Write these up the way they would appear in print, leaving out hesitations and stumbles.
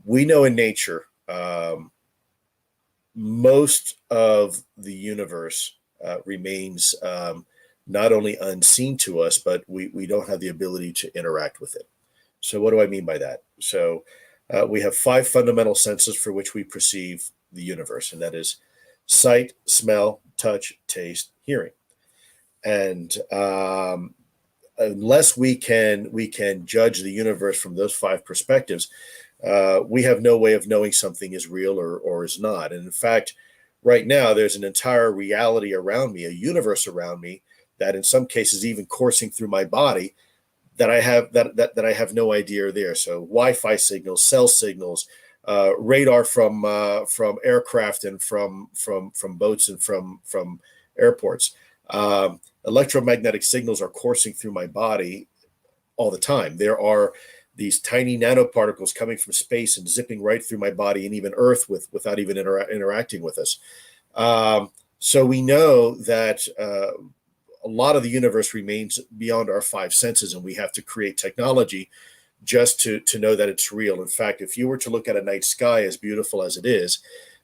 we know in nature, most of the universe remains not only unseen to us, but we don't have the ability to interact with it. So what do I mean by that? So we have 5 fundamental senses for which we perceive the universe, and that is sight, smell, touch, taste, hearing. And unless we can judge the universe from those 5 perspectives, we have no way of knowing something is real or is not. And in fact, right now, there's an entire reality around me, a universe around me, that in some cases even coursing through my body, that I have no idea are there. So Wi-Fi signals, cell signals, radar from aircraft and from boats and from airports. Electromagnetic signals are coursing through my body all the time. There are these tiny nanoparticles coming from space and zipping right through my body and even Earth without even interacting with us. So we know that a lot of the universe remains beyond our 5 senses, and we have to create technology just to know that it's real. In fact, if you were to look at a night sky as beautiful as it is,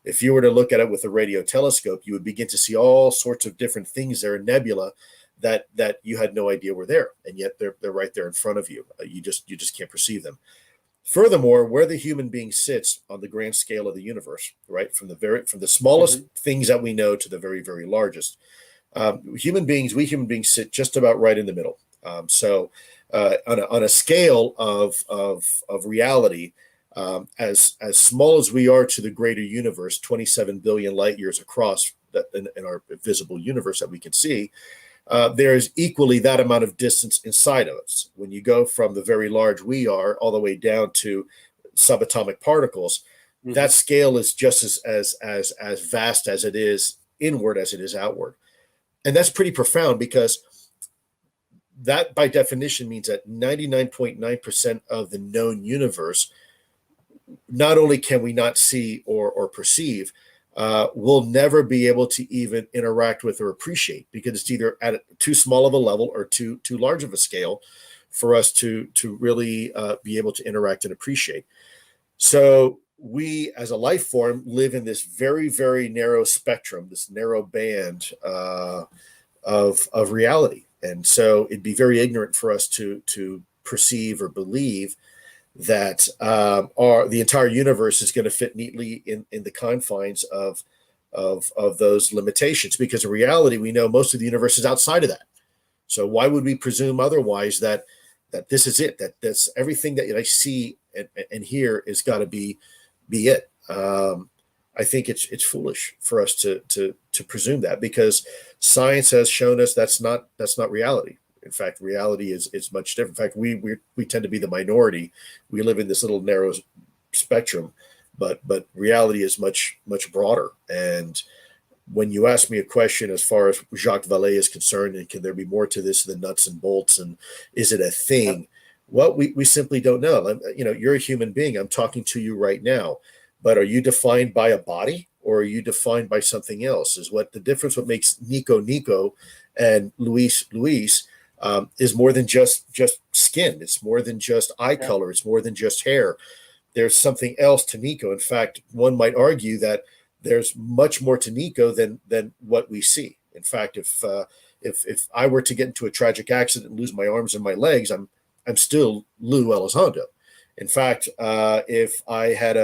if you were to look at it with a radio telescope, you would begin to see all sorts of different things there, nebula, that you had no idea were there, and yet they're right there in front of you. You just can't perceive them. Furthermore, where the human being sits on the grand scale of the universe, right, from the smallest things that we know to the very, very largest, we human beings sit just about right in the middle. So on a scale of reality, as small as we are to the greater universe, 27 billion light years across in our visible universe that we can see, there is equally that amount of distance inside of us. When you go from the very large we are all the way down to subatomic particles, that scale is just as vast as it is inward as it is outward. And that's pretty profound, because that by definition means that 99.9% of the known universe, not only can we not see or perceive, we'll never be able to even interact with or appreciate, because it's either at too small of a level or too large of a scale for us to really be able to interact and appreciate. So we, as a life form, live in this very, very narrow spectrum, this narrow band of reality. And so it'd be very ignorant for us to perceive or believe that the entire universe is going to fit neatly in the confines of those limitations, because in reality, we know most of the universe is outside of that. So why would we presume otherwise, that this is it, that's everything that I see and hear is got to be it? I think it's foolish for us to presume that, because science has shown us that's not reality. In fact, reality is much different. In fact, we tend to be the minority. We live in this little narrow spectrum, but reality is much broader. And when you ask me a question as far as Jacques Vallée is concerned, and can there be more to this than nuts and bolts, and is it a thing? Well, we simply don't know. You're a human being. I'm talking to you right now, but are you defined by a body, or are you defined by something else? Is what the difference? What makes Nico and Luis is more than just skin. It's more than just eye color. It's more than just hair. There's something else to Nico. In fact, one might argue that there's much more to Nico than what we see. In fact, if I were to get into a tragic accident and lose my arms and my legs, I'm still Lue Elizondo. In fact, if I had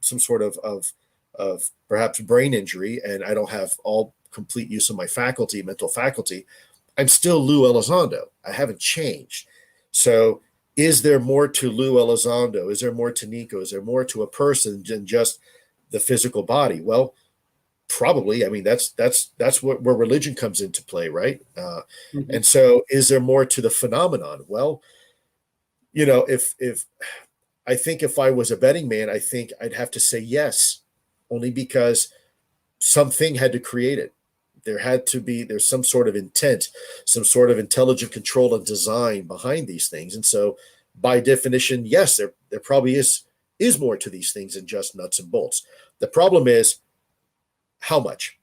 some sort of perhaps brain injury and I don't have all complete use of my mental faculty, I'm still Lue Elizondo. I haven't changed. So is there more to Lue Elizondo? Is there more to Nico? Is there more to a person than just the physical body? Well, probably. I mean, that's where religion comes into play, right? And so is there more to the phenomenon? Well, if I think if I was a betting man, I think I'd have to say yes, only because something had to create it. There's some sort of intent, some sort of intelligent control and design behind these things. And so by definition, yes, there probably is more to these things than just nuts and bolts. The problem is how much.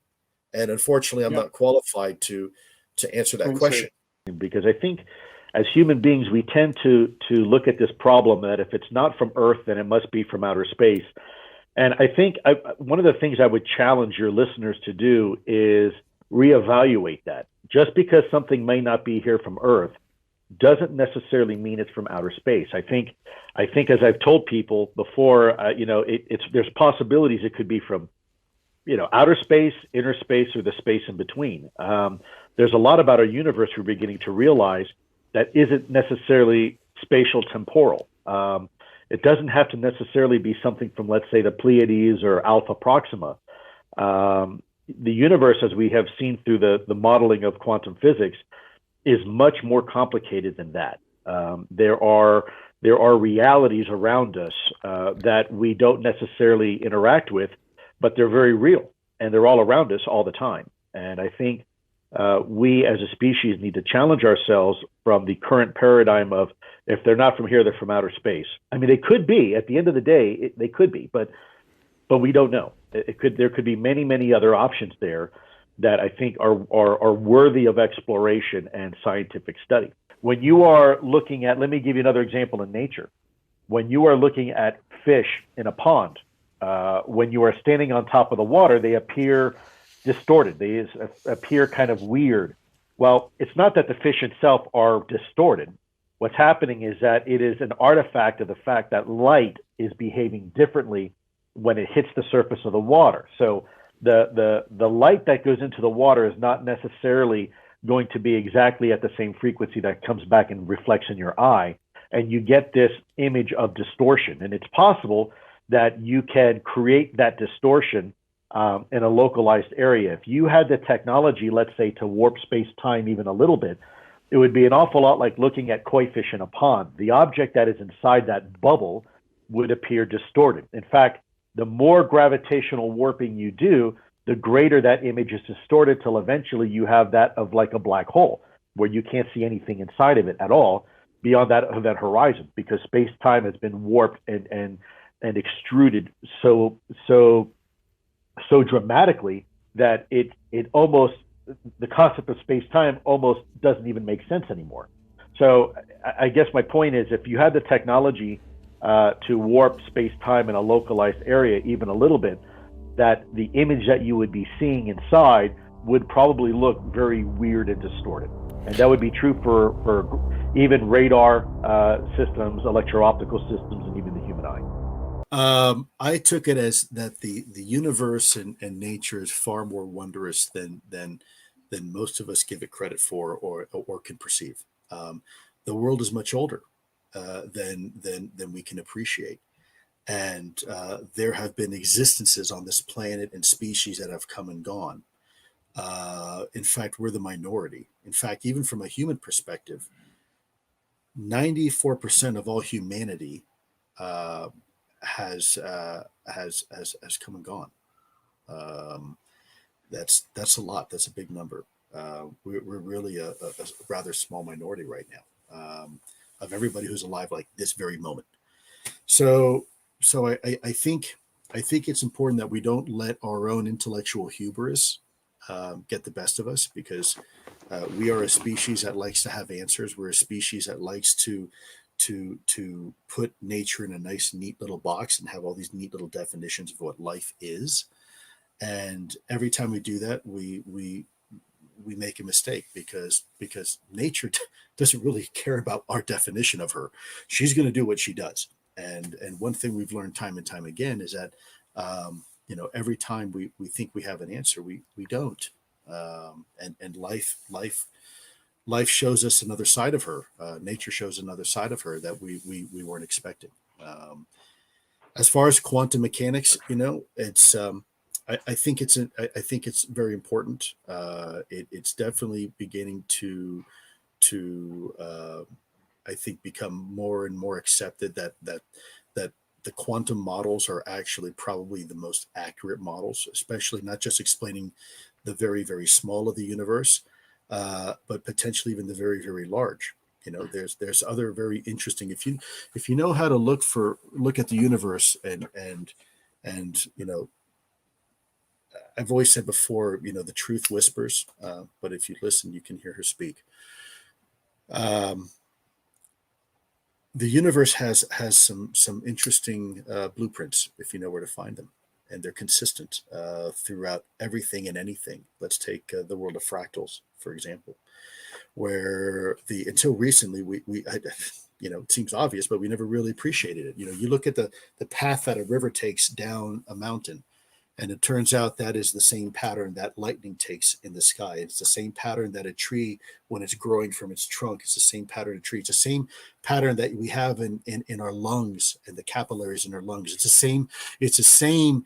And unfortunately, I'm not qualified to answer that question. Because I think as human beings, we tend to look at this problem that if it's not from Earth, then it must be from outer space. And I think one of the things I would challenge your listeners to do is reevaluate that. Just because something may not be here from Earth doesn't necessarily mean it's from outer space. I think as I've told people before, there's possibilities it could be from outer space, inner space, or the space in between. There's a lot about our universe we're beginning to realize that isn't necessarily spatial temporal. It doesn't have to necessarily be something from, let's say, the Pleiades or Alpha Proxima. The universe, as we have seen through the modeling of quantum physics, is much more complicated than that. There are realities around us that we don't necessarily interact with, but they're very real, and they're all around us all the time. And I think we as a species need to challenge ourselves from the current paradigm of, if they're not from here, they're from outer space. I mean, they could be. At the end of the day, they could be, but we don't know. There could be many other options there that I think are worthy of exploration and scientific study. When you are looking at, let me give you another example in nature. When you are looking at fish in a pond, when you are standing on top of the water, they appear distorted. They appear kind of weird. Well, it's not that the fish itself are distorted. What's happening is that it is an artifact of the fact that light is behaving differently when it hits the surface of the water. So the light that goes into the water is not necessarily going to be exactly at the same frequency that comes back and reflects in your eye, and you get this image of distortion. And it's possible that you can create that distortion in a localized area. If you had the technology, let's say, to warp space-time even a little bit, it would be an awful lot like looking at koi fish in a pond. The object that is inside that bubble would appear distorted. In fact, the more gravitational warping you do, the greater that image is distorted, till eventually you have that of like a black hole, where you can't see anything inside of it at all beyond that horizon, because space-time has been warped and extruded so dramatically that it almost, the concept of space-time almost doesn't even make sense anymore. So I guess my point is, if you had the technology to warp space-time in a localized area even a little bit, that the image that you would be seeing inside would probably look very weird and distorted. And that would be true for even radar systems, electro-optical systems, and even the human eye. I took it as that the universe and nature is far more wondrous than most of us give it credit for or can perceive. The world is much older than we can appreciate, and there have been existences on this planet and species that have come and gone. In fact, we're the minority. In fact, even from a human perspective, 94% of all humanity has come and gone. That's a lot. That's a big number. We're really a rather small minority right now of everybody who's alive, like this very moment. So I think it's important that we don't let our own intellectual hubris get the best of us, because we are a species that likes to have answers. We're a species that likes to put nature in a nice, neat little box and have all these neat little definitions of what life is. And every time we do that, we make a mistake, because nature doesn't really care about our definition of her. She's going to do what she does. And one thing we've learned time and time again is that every time we think we have an answer, we don't. And life shows us another side of her. Nature shows another side of her that we weren't expecting. As far as quantum mechanics, it's I think it's very important. It's definitely beginning to I think become more and more accepted that the quantum models are actually probably the most accurate models, especially not just explaining the very, very small of the universe, but potentially even the very, very large. There's other very interesting, if you know how to look at the universe and I've always said before, the truth whispers, but if you listen, you can hear her speak. The universe has some interesting blueprints if you know where to find them, and they're consistent throughout everything and anything. Let's take the world of fractals, for example, where the until recently it seems obvious, but we never really appreciated it. You look at the path that a river takes down a mountain, and it turns out that is the same pattern that lightning takes in the sky. It's the same pattern that a tree, when it's growing from its trunk, it's the same pattern of tree. It's the same pattern that we have in our lungs and the capillaries in our lungs. It's the same,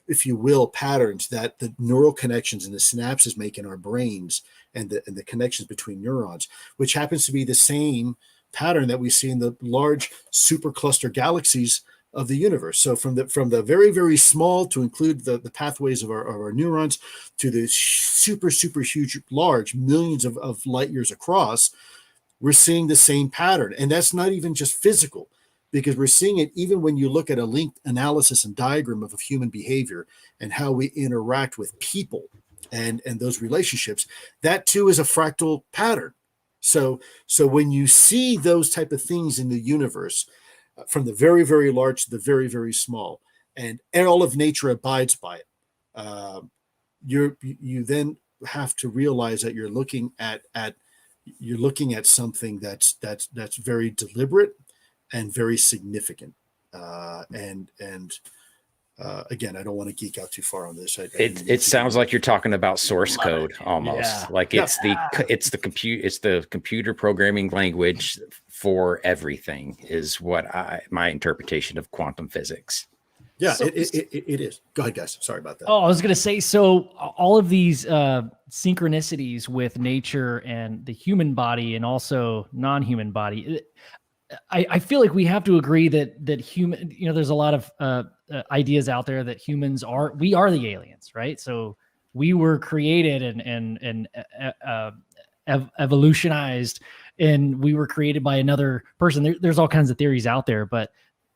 if you will, patterns that the neural connections and the synapses make in our brains, and the connections between neurons, which happens to be the same pattern that we see in the large supercluster galaxies of the universe. So from the very, very small, to include the pathways of our neurons, to the super huge large millions of light years across, we're seeing the same pattern. And that's not even just physical, because we're seeing it even when you look at a linked analysis and diagram of human behavior and how we interact with people and those relationships. That too is a fractal pattern. So when you see those type of things in the universe, from the very, very large to the very, very small, and all of nature abides by it, you then have to realize that you're looking at something that's very deliberate and very significant. Again, I don't want to geek out too far on this. It sounds like you're talking about source code almost. Like it's the computer programming language for everything is what my interpretation of quantum physics. Yeah, so, it is. Go ahead, guys. Sorry about that. Oh, I was going to say, so all of these synchronicities with nature and the human body and also non-human body, I feel like we have to agree that human, there's a lot of ideas out there that we are the aliens, right? So we were created and evolutionized, and we were created by another person. There's all kinds of theories out there, but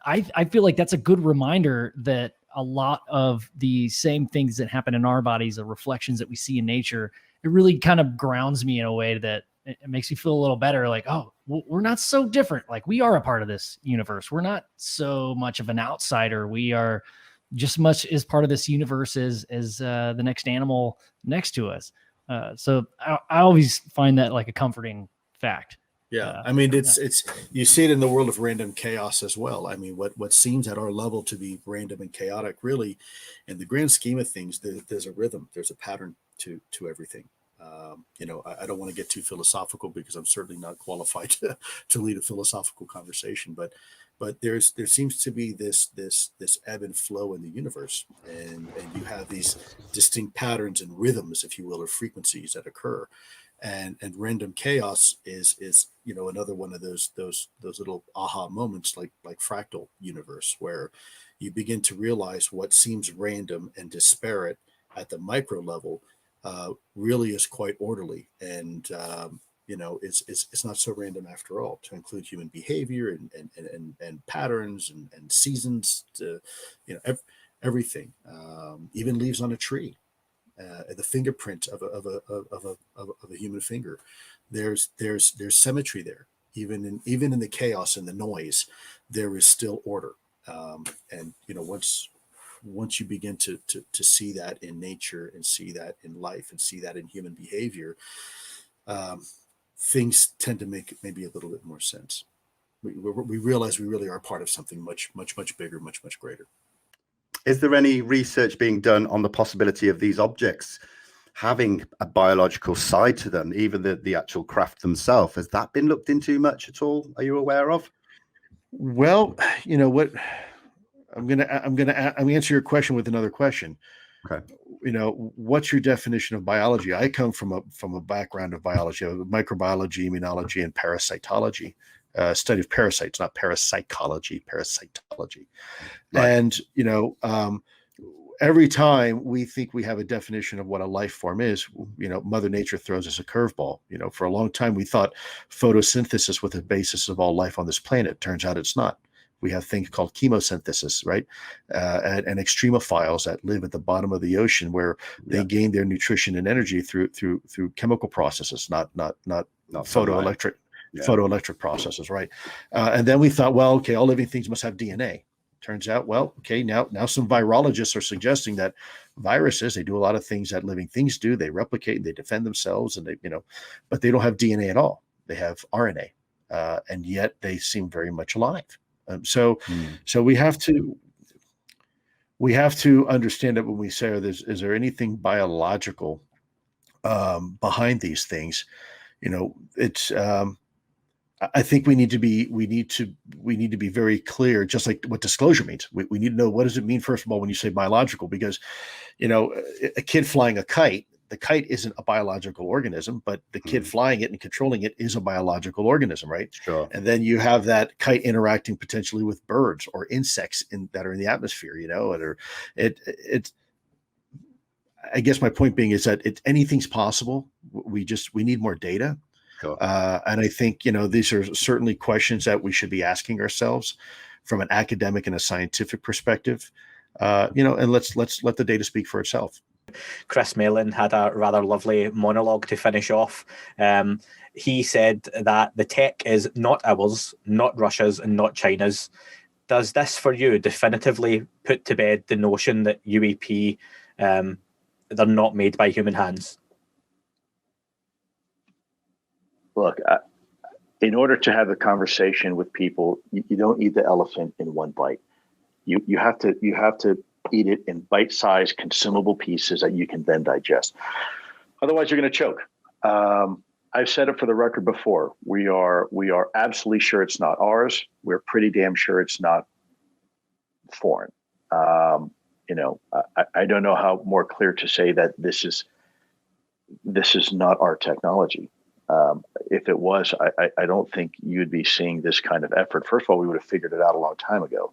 I feel like that's a good reminder that a lot of the same things that happen in our bodies, the reflections that we see in nature, it really kind of grounds me in a way that it makes me feel a little better. Like, oh, we're not so different. Like, we are a part of this universe. We're not so much of an outsider. We are just much as part of this universe as the next animal next to us. So I always find that like a comforting fact. Yeah, I mean, it's you see it in the world of random chaos as well. I mean, what seems at our level to be random and chaotic, really, in the grand scheme of things, there's a rhythm, there's a pattern to everything. I don't want to get too philosophical, because I'm certainly not qualified to lead a philosophical conversation. But there seems to be this ebb and flow in the universe, and you have these distinct patterns and rhythms, if you will, or frequencies that occur. And random chaos is another one of those little aha moments, like fractal universe, where you begin to realize what seems random and disparate at the micro level really is quite orderly, and it's not so random after all, to include human behavior and patterns and seasons, to everything, even leaves on a tree. The fingerprint of a human finger, there's symmetry there. Even in the chaos and the noise, there is still order. And once you begin to see that in nature, and see that in life, and see that in human behavior, things tend to make maybe a little bit more sense. We realize we really are part of something much bigger, much greater. Is there any research being done on the possibility of these objects having a biological side to them, even the actual craft themselves? Has that been looked into much at all? Are you aware of? Well, you know what, I'm gonna answer your question with another question. Okay. What's your definition of biology? I come from a background of biology, microbiology, immunology, and parasitology. Study of parasites, not parapsychology, parasitology. Right. And, every time we think we have a definition of what a life form is, Mother Nature throws us a curveball. For a long time, we thought photosynthesis was the basis of all life on this planet. Turns out it's not. We have things called chemosynthesis, right? And extremophiles that live at the bottom of the ocean, where they gain their nutrition and energy through chemical processes, not photoelectric. photoelectric processes, right? And then we thought, well, okay, all living things must have DNA. Turns out, well, okay, now some virologists are suggesting that viruses, they do a lot of things that living things do. They replicate, they defend themselves, and they, but they don't have DNA at all. They have RNA, and yet they seem very much alive. So we have to understand that when we say, is there anything biological behind these things? It's I think we need to be very clear, just like what disclosure means. We need to know, what does it mean, first of all, when you say biological, because a kid flying a kite, the kite isn't a biological organism, but the kid flying it and controlling it is a biological organism, right? Sure. And then you have that kite interacting potentially with birds or insects that are in the atmosphere, I guess my point being is that anything's possible. We need more data. Sure. And I think, these are certainly questions that we should be asking ourselves from an academic and a scientific perspective, and let's let the data speak for itself. Chris Melin had a rather lovely monologue to finish off. He said that the tech is not ours, not Russia's, and not China's. Does this for you definitively put to bed the notion that UAP, they're not made by human hands? Look, in order to have a conversation with people, you don't eat the elephant in one bite. You have to eat it in bite-sized, consumable pieces that you can then digest. Otherwise, you're going to choke. I've said it for the record before. We are absolutely sure it's not ours. We're pretty damn sure it's not foreign. I don't know how more clear to say that this is not our technology. If it was, I don't think you'd be seeing this kind of effort. First of all, we would have figured it out a long time ago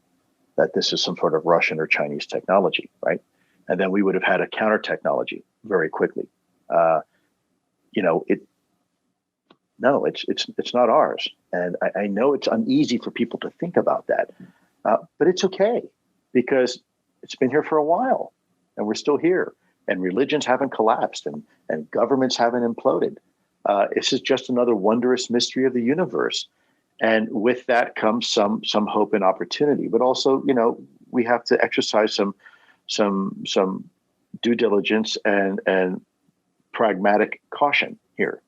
that this is some sort of Russian or Chinese technology, right? And then we would have had a counter technology very quickly. It's not ours, and I know it's uneasy for people to think about that, but it's okay because it's been here for a while, and we're still here, and religions haven't collapsed, and governments haven't imploded. This is just another wondrous mystery of the universe. And with that comes some hope and opportunity, but also, we have to exercise some due diligence and pragmatic caution here.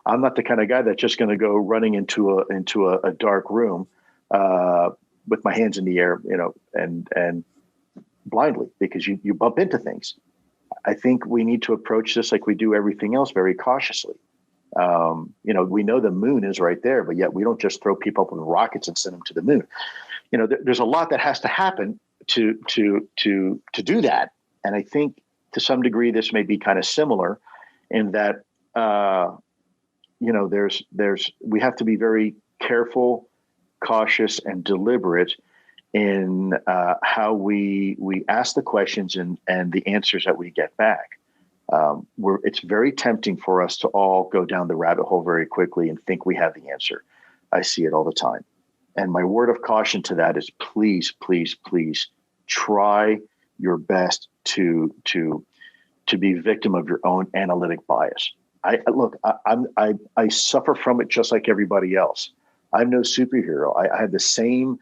I'm not the kind of guy that's just going to go running into a dark room with my hands in the air, and blindly, because you bump into things. I think we need to approach this like we do everything else, very cautiously. We know the moon is right there, but yet we don't just throw people up with rockets and send them to the moon. There's a lot that has to happen to do that. And I think to some degree, this may be kind of similar in that, we have to be very careful, cautious, and deliberate in how we ask the questions and the answers that we get back. It's very tempting for us to all go down the rabbit hole very quickly and think we have the answer. I see it all the time. And my word of caution to that is please, please, please try your best to be victim of your own analytic bias. I suffer from it just like everybody else. I'm no superhero. I have the same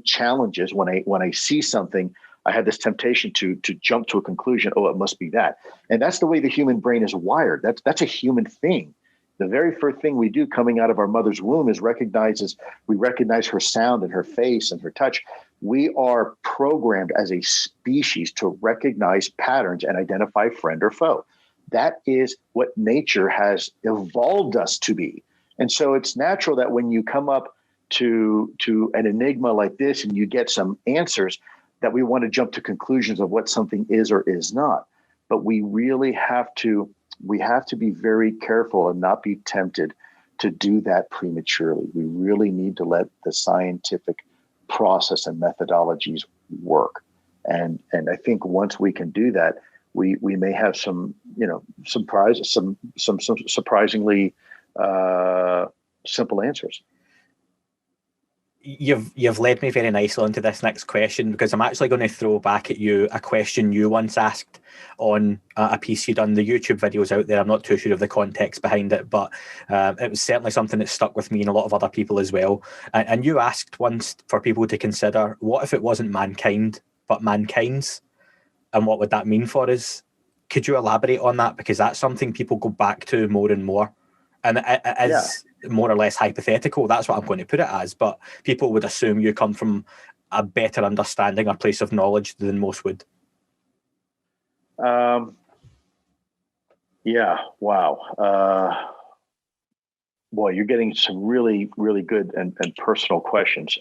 challenges when I see something. I had this temptation to jump to a conclusion. Oh, it must be that. And that's the way the human brain is wired. That's a human thing. The very first thing we do coming out of our mother's womb is we recognize her sound and her face and her touch. We are programmed as a species to recognize patterns and identify friend or foe. That is what nature has evolved us to be. And so it's natural that when you come up to an enigma like this and you get some answers, that we want to jump to conclusions of what something is or is not. But we really have to be very careful and not be tempted to do that prematurely. We really need to let the scientific process and methodologies work. And I think once we can do that, we may have some surprisingly simple answers. You've led me very nicely into this next question, because I'm actually going to throw back at you a question you once asked on a piece you done. The YouTube video's out there. I'm not too sure of the context behind it, but it was certainly something that stuck with me and a lot of other people as well. And you asked once for people to consider, what if it wasn't mankind, but mankind's? And what would that mean for us? Could you elaborate on that? Because that's something people go back to more and more. And it is more or less hypothetical. That's what I'm going to put it as. But people would assume you come from a better understanding or place of knowledge than most would. Yeah. Wow. Boy, you're getting some really, really good and personal questions.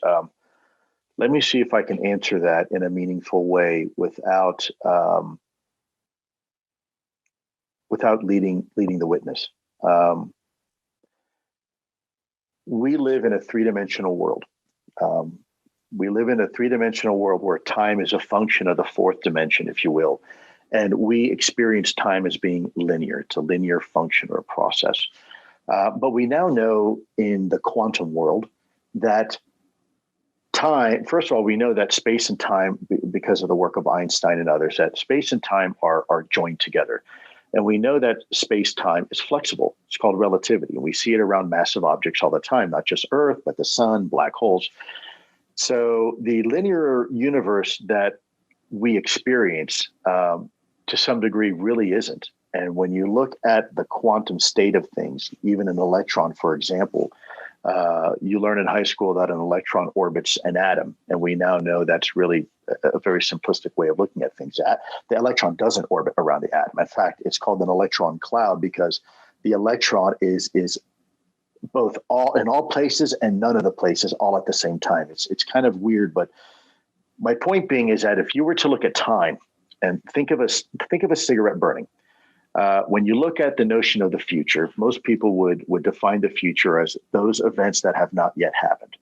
Let me see if I can answer that in a meaningful way without leading the witness. We live in a three-dimensional world. We live in a three-dimensional world where time is a function of the fourth dimension, if you will. And we experience time as being linear. It's a linear function or a process. But we now know in the quantum world that time, first of all, we know that space and time, because of the work of Einstein and others, that space and time are joined together. And we know that space-time is flexible. It's called relativity. And we see it around massive objects all the time, not just Earth, but the sun, black holes. So the linear universe that we experience to some degree really isn't. And when you look at the quantum state of things, even an electron, for example, you learn in high school that an electron orbits an atom. And we now know that's really a very simplistic way of looking at things. The electron doesn't orbit around the atom. In fact, it's called an electron cloud because the electron is both all in all places and none of the places all at the same time. It's kind of weird, but my point being is that if you were to look at time and think of a cigarette burning, when you look at the notion of the future, most people would define the future as those events that have not yet happened.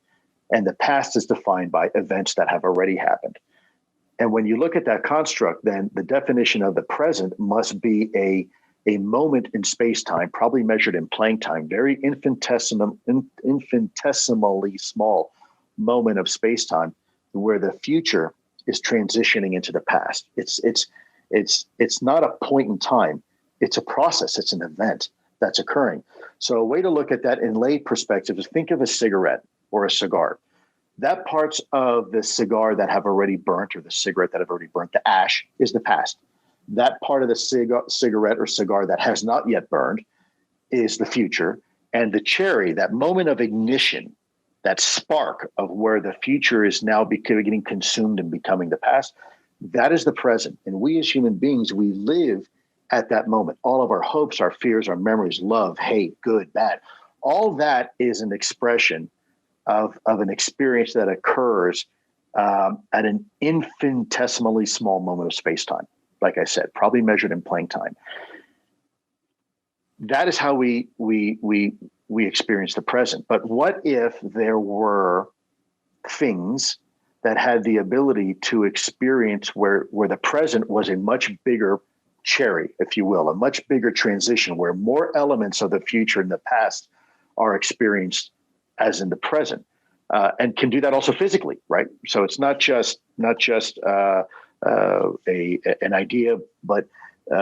And the past is defined by events that have already happened. And when you look at that construct, then the definition of the present must be a moment in space-time, probably measured in Planck time, very infinitesimally small moment of space-time where the future is transitioning into the past. It's not a point in time. It's a process. It's an event that's occurring. So a way to look at that in lay perspective is think of a cigarette or a cigar. That parts of the cigar that have already burnt or the cigarette that have already burnt, the ash, is the past. That part of the cigarette or cigar that has not yet burned is the future. And the cherry, that moment of ignition, that spark of where the future is now getting consumed and becoming the past, that is the present. And we as human beings, we live at that moment. All of our hopes, our fears, our memories, love, hate, good, bad, all that is an expression of an experience that occurs at an infinitesimally small moment of space-time. Like I said, probably measured in Planck time. That is how we experience the present. But what if there were things that had the ability to experience where the present was a much bigger cherry, if you will, a much bigger transition where more elements of the future and the past are experienced as in the present, and can do that also physically, right? So it's not just an idea, but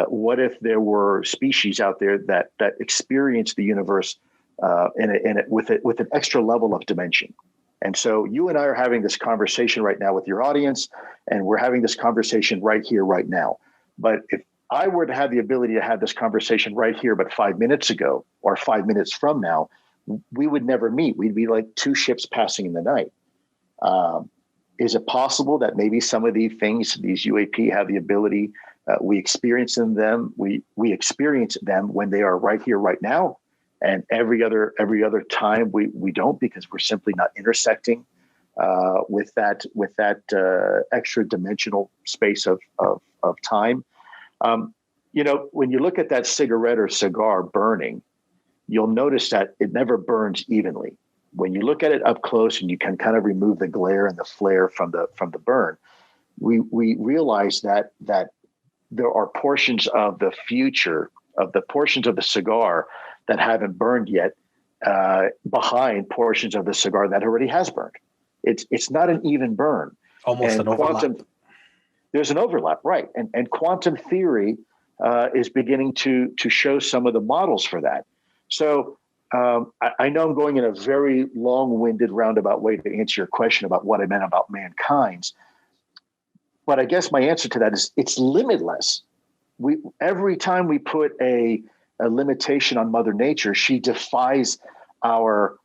what if there were species out there that experience the universe with an extra level of dimension? And so you and I are having this conversation right now with your audience, and we're having this conversation right here, right now. But if I were to have the ability to have this conversation right here, but 5 minutes ago or 5 minutes from now, we would never meet. We'd be like two ships passing in the night. Is it possible that maybe some of these things, these UAP, have the ability, we experience them, we experience them when they are right here, right now, and every other time we don't, because we're simply not intersecting with that extra dimensional space of time. When you look at that cigarette or cigar burning, you'll notice that it never burns evenly. When you look at it up close and you can kind of remove the glare and the flare from the burn, we realize that there are portions of the future, of the portions of the cigar that haven't burned yet, behind portions of the cigar that already has burned. It's not an even burn. Almost And an overlap. There's an overlap, right? And quantum theory is beginning to show some of the models for that. So I know I'm going in a very long-winded, roundabout way to answer your question about what I meant about mankind's. But I guess my answer to that is it's limitless. Every time we put a limitation on Mother Nature, she defies our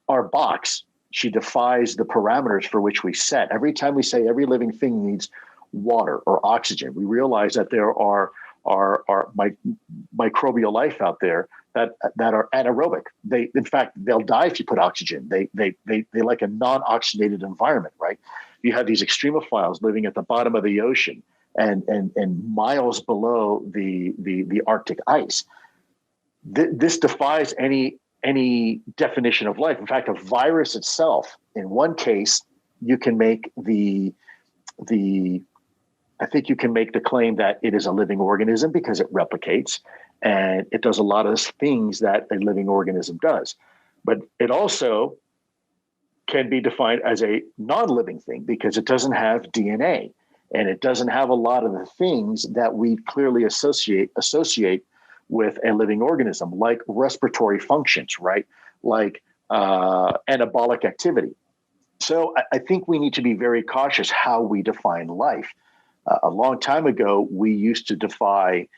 box. She defies the parameters for which we set. Every time we say every living thing needs water or oxygen, we realize that there are microbial life out there that are anaerobic. In fact, they'll die if you put oxygen. They like a non-oxygenated environment, right? You have these extremophiles living at the bottom of the ocean and miles below the Arctic ice. This defies any definition of life. In fact, a virus itself, in one case, you can make I think you can make the claim that it is a living organism because it replicates and it does a lot of things that a living organism does. But it also can be defined as a non-living thing because it doesn't have DNA and it doesn't have a lot of the things that we clearly associate with a living organism, like respiratory functions, right? Like anabolic activity. So I think we need to be very cautious how we define life. A long time ago, we used to define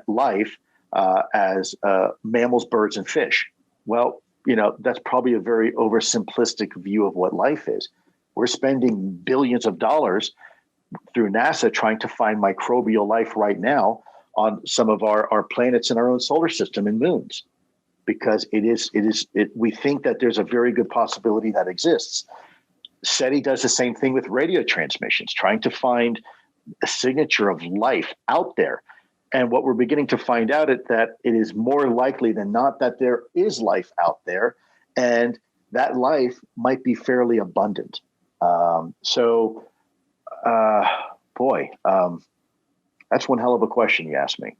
life as mammals, birds, and fish. Well, that's probably a very oversimplistic view of what life is. We're spending billions of dollars through NASA trying to find microbial life right now on some of our planets in our own solar system and moons, because we think that there's a very good possibility that exists. SETI does the same thing with radio transmissions, trying to find a signature of life out there. And what we're beginning to find out is that it is more likely than not that there is life out there, and that life might be fairly abundant. That's one hell of a question you asked me.